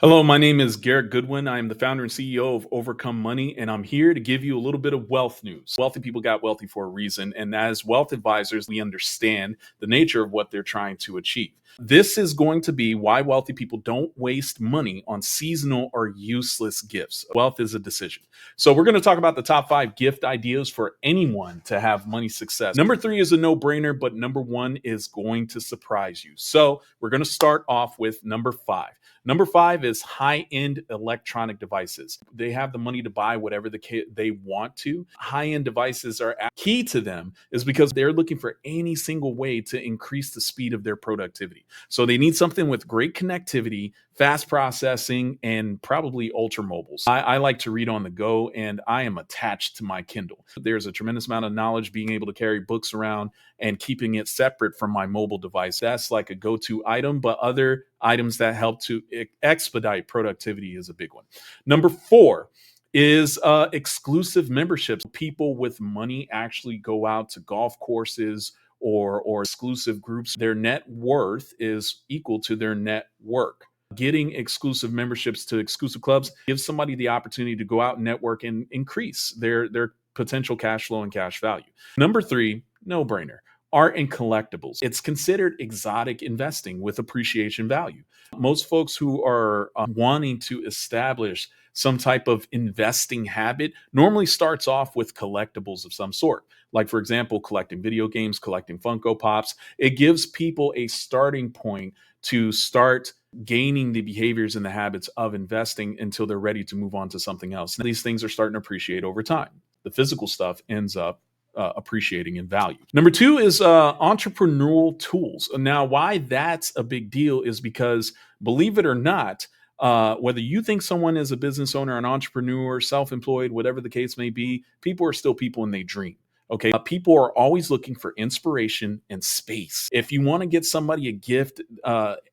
Hello, my name is Garrick Goodwin. I am the founder and CEO of Overcome Money, and I'm here to give you a little bit of wealth news. Wealthy people got wealthy for a reason, and as wealth advisors, we understand the nature of what they're trying to achieve. This is going to be why wealthy people don't waste money on seasonal or useless gifts. Wealth is a decision. So, we're going to talk about the top 5 gift ideas for anyone to have money success. Number 3 is a no brainer, but number 1 is going to surprise you. So, we're going to start off with number 5. Number 5 is high-end electronic devices. They have the money to buy whatever they want to. High-end devices are key to them is because they're looking for any single way to increase the speed of their productivity. So they need something with great connectivity, fast processing, and probably ultra mobiles. I like to read on the go, and I am attached to my Kindle. There's a tremendous amount of knowledge being able to carry books around and keeping it separate from my mobile device. That's like a go-to item, but other items that help to expedite productivity is a big one. Number 4 is exclusive memberships. People with money actually go out to golf courses or exclusive groups. Their net worth is equal to their net work. Getting exclusive memberships to exclusive clubs gives somebody the opportunity to go out and network and increase their potential cash flow and cash value. Number 3, no brainer. Art and collectibles. It's considered exotic investing with appreciation value. Most folks who are wanting to establish some type of investing habit normally starts off with collectibles of some sort. Like, for example, collecting video games, collecting Funko Pops. It gives people a starting point to start gaining the behaviors and the habits of investing until they're ready to move on to something else. And these things are starting to appreciate over time. The physical stuff ends up appreciating in value. Number 2 is entrepreneurial tools. Now, why that's a big deal is because, believe it or not, whether you think someone is a business owner, an entrepreneur, self-employed, whatever the case may be, people are still people and they dream. Okay. People are always looking for inspiration and space. If you want to get somebody a gift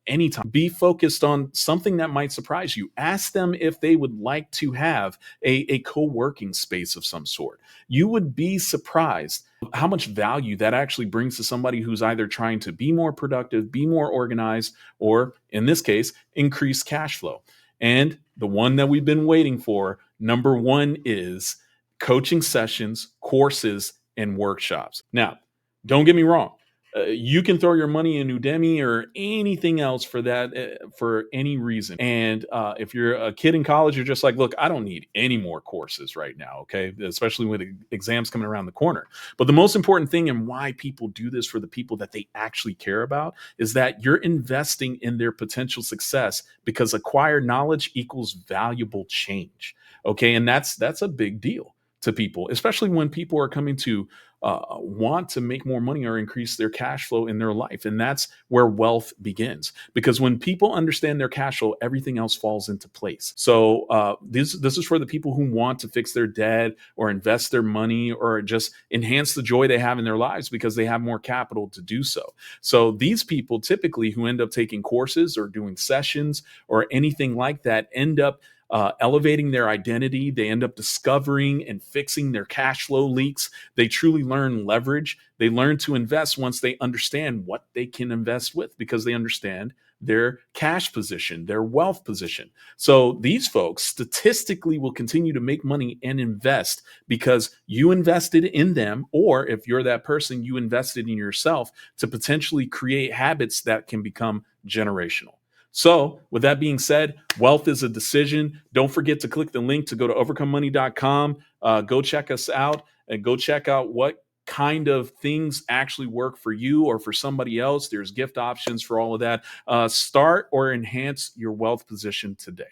anytime, be focused on something that might surprise you. Ask them if they would like to have a co-working space of some sort. You would be surprised how much value that actually brings to somebody who's either trying to be more productive, be more organized, or in this case, increase cash flow. And the one that we've been waiting for, number 1 is coaching sessions, courses, and workshops. Now, don't get me wrong. You can throw your money in Udemy or anything else for that, for any reason. And if you're a kid in college, you're just like, look, I don't need any more courses right now. Okay. Especially with exams coming around the corner. But the most important thing and why people do this for the people that they actually care about is that you're investing in their potential success because acquired knowledge equals valuable change. Okay. And that's a big deal to people, especially when people are coming to want to make more money or increase their cash flow in their life. And that's where wealth begins. Because when people understand their cash flow, everything else falls into place. So this is for the people who want to fix their debt or invest their money or just enhance the joy they have in their lives because they have more capital to do so. So these people typically who end up taking courses or doing sessions or anything like that end up elevating their identity. They end up discovering and fixing their cash flow leaks. They truly learn leverage. They learn to invest once they understand what they can invest with because they understand their cash position, their wealth position. So these folks statistically will continue to make money and invest because you invested in them, or if you're that person, you invested in yourself to potentially create habits that can become generational. So, with that being said, wealth is a decision. Don't forget to click the link to go to overcomemoney.com. Go check us out and go check out what kind of things actually work for you or for somebody else. There's gift options for all of that. Start or enhance your wealth position today.